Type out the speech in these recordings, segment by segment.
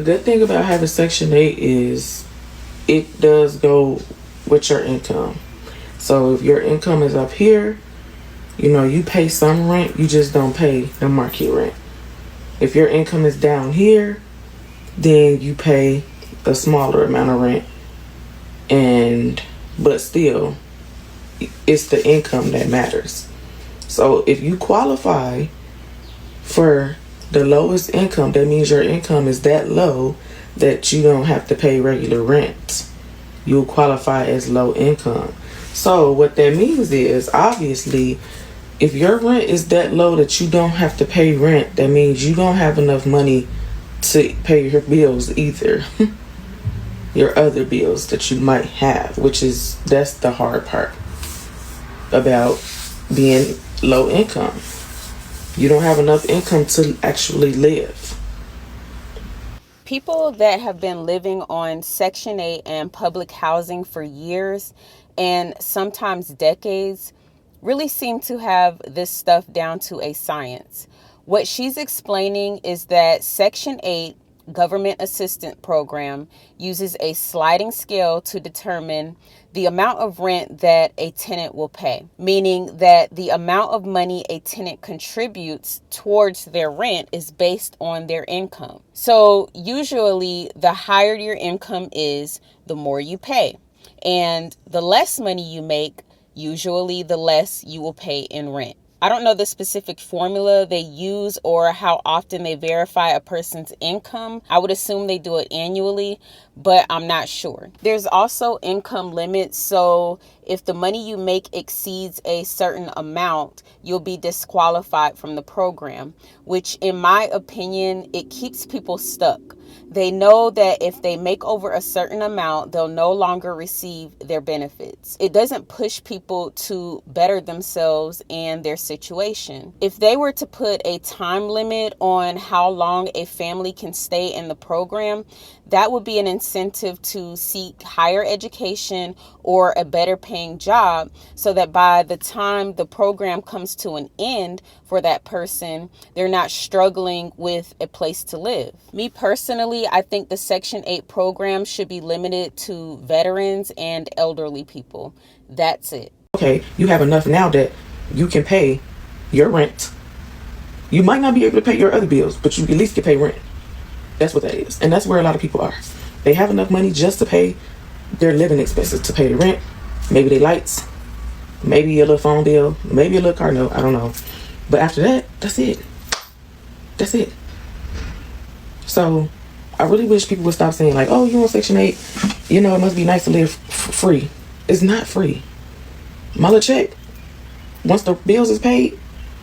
The good thing about having Section 8 is it does go with your income. So if your income is up here, you pay some rent, you just don't pay the market rent. If your income is down here, then you pay a smaller amount of rent. But still, it's the income that matters. So if you qualify for the lowest income, that means your income is that low that you don't have to pay regular rent. You'll qualify as low income. So what that means is, obviously, if your rent is that low that you don't have to pay rent, that means you don't have enough money to pay your bills either. Your other bills that you might have, that's the hard part about being low income. You don't have enough income to actually live. People that have been living on Section 8 and public housing for years and sometimes decades really seem to have this stuff down to a science. What she's explaining is that Section 8 government assistance program uses a sliding scale to determine the amount of rent that a tenant will pay, meaning that the amount of money a tenant contributes towards their rent is based on their income. So usually the higher your income is, the more you pay. And the less money you make, usually the less you will pay in rent. I don't know the specific formula they use or how often they verify a person's income. I would assume they do it annually, but I'm not sure. There's also income limits. So if the money you make exceeds a certain amount, you'll be disqualified from the program, which in my opinion, it keeps people stuck. They know that if they make over a certain amount, they'll no longer receive their benefits. It doesn't push people to better themselves and their situation. If they were to put a time limit on how long a family can stay in the program, that would be an incentive to seek higher education or a better paying job, so that by the time the program comes to an end for that person, they're not struggling with a place to live. Me personally, I think the Section 8 program should be limited to veterans and elderly people. That's it. Okay, you have enough now that you can pay your rent. You might not be able to pay your other bills, but you at least can pay rent. That's what that is. And that's where a lot of people are. They have enough money just to pay their living expenses, to pay the rent, maybe their lights, maybe a little phone bill, maybe a little car note, I don't know. But after that, that's it. That's it. So I really wish people would stop saying like, oh, you on Section 8, it must be nice to live free. It's not free. My little check, once the bills is paid,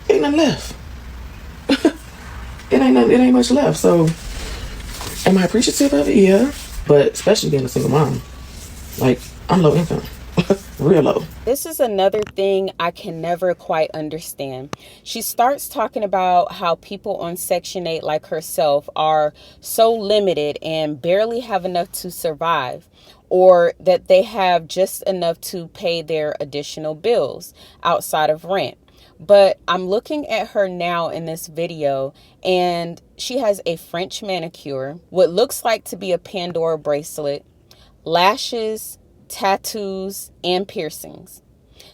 ain't nothing left. It ain't much left. So am I appreciative of it? Yeah. But especially being a single mom, like, I'm low income. Real low. This is another thing I can never quite understand. She starts talking about how people on Section 8 like herself are so limited and barely have enough to survive, or that they have just enough to pay their additional bills outside of rent. But I'm looking at her now in this video, and she has a French manicure, what looks like to be a Pandora bracelet, lashes, tattoos, and piercings.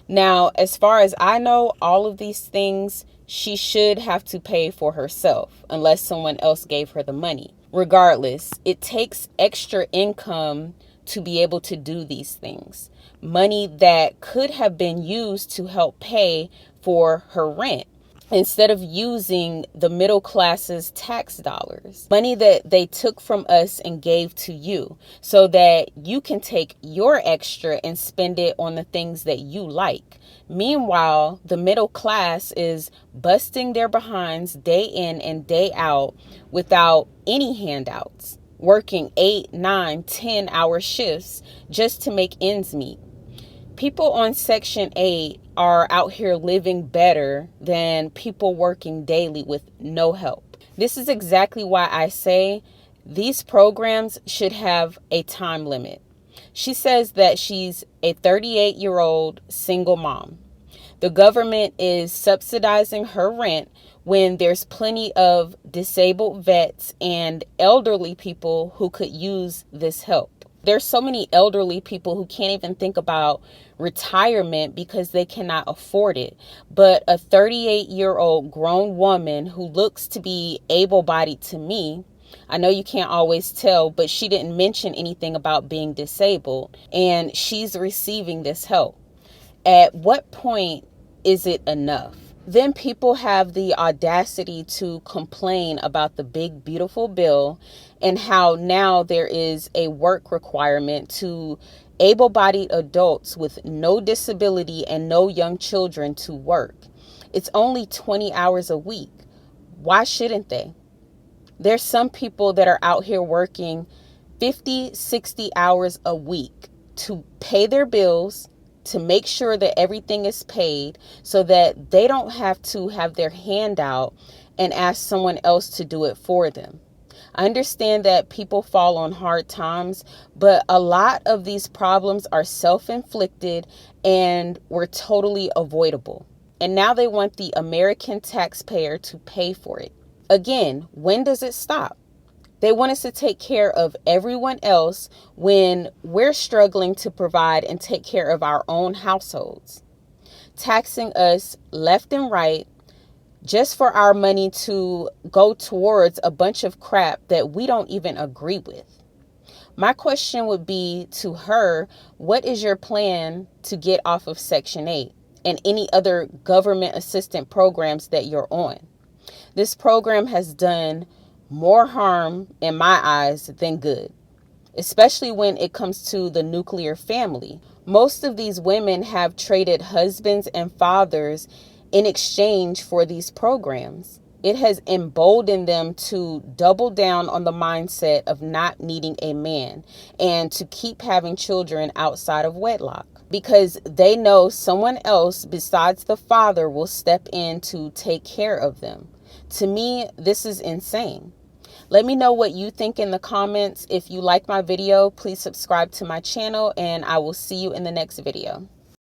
Now, as far as I know, all of these things she should have to pay for herself unless someone else gave her the money. Regardless, it takes extra income to be able to do these things. Money that could have been used to help pay for her rent, instead of using the middle class's tax dollars, money that they took from us and gave to you, so that you can take your extra and spend it on the things that you like. Meanwhile, the middle class is busting their behinds day in and day out without any handouts, working 8, 9, 10-hour shifts just to make ends meet. People on Section 8 are out here living better than people working daily with no help. This is exactly why I say these programs should have a time limit. She says that she's a 38-year-old single mom. The government is subsidizing her rent, when there's plenty of disabled vets and elderly people who could use this help? There's so many elderly people who can't even think about retirement because they cannot afford it. But a 38-year-old grown woman who looks to be able-bodied to me, I know you can't always tell, but she didn't mention anything about being disabled, and she's receiving this help. At what point is it enough? Then people have the audacity to complain about the big, beautiful bill and how now there is a work requirement to able-bodied adults with no disability and no young children to work. It's only 20 hours a week. Why shouldn't they? There's some people that are out here working 50, 60 hours a week to pay their bills, to make sure that everything is paid so that they don't have to have their hand out and ask someone else to do it for them. I understand that people fall on hard times, but a lot of these problems are self-inflicted and were totally avoidable. And now they want the American taxpayer to pay for it. Again, when does it stop? They want us to take care of everyone else when we're struggling to provide and take care of our own households. Taxing us left and right just for our money to go towards a bunch of crap that we don't even agree with. My question would be to her, what is your plan to get off of Section 8 and any other government assistance programs that you're on? This program has done more harm in my eyes than good, especially when it comes to the nuclear family. Most of these women have traded husbands and fathers in exchange for these programs. It has emboldened them to double down on the mindset of not needing a man and to keep having children outside of wedlock because they know someone else besides the father will step in to take care of them. To me, this is insane. Let me know what you think in the comments. If you like my video, please subscribe to my channel and I will see you in the next video.